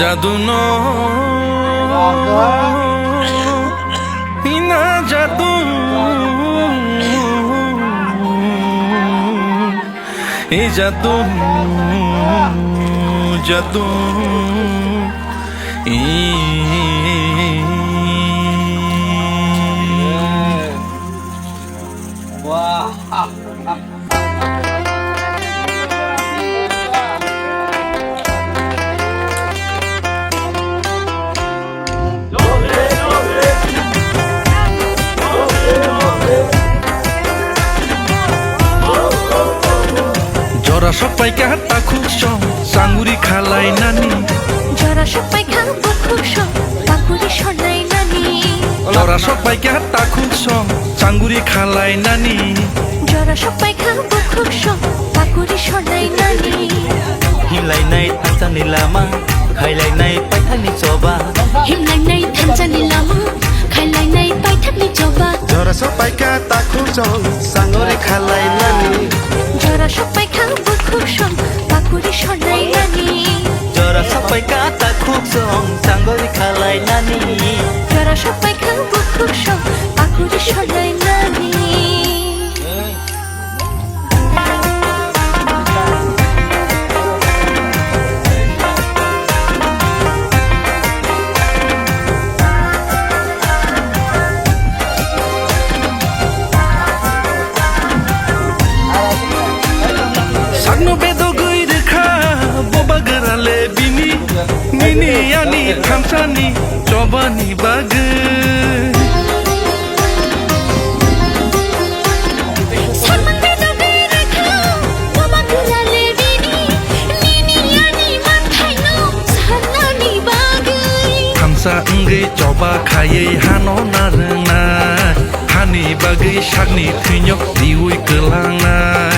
জাদু না জাদু এই জাদু জাদু জরা সবাই কাটা খুব সাঙ্গুরি খালাই নানি জরা সবাই খাবো খুব পাকুড়ি শোনাই নানি জরা সবাই কাটা খুব সাঙ্গুরি খালাই নানি জরা সবাই খাবো খুব পাকুড়ি শোনাই নানি हिमलाइनाय थांजानि लामा खायलायनाय पाइथानि जबा हिमलाइनाय थांजानि लामा खायलायनाय पाइथानि जबा जरा सबाय काटा खुब सांगरे खालायनानि जरा सबाय खाबो खुब पाकुড়ি শোনাই নানি जरा सबाय काटा खुब सांगरे खालायनानि जरा सबाय खाबो खुब पाकुড়ি শোনাই নানি Nini yani kamsani cobani bagu Samande doge rekha boba gurale bini Nini yani mathai no sanani bagu Kamsa ngai coba khaye hano narna Hani bagai shagni thunyok diui kelangna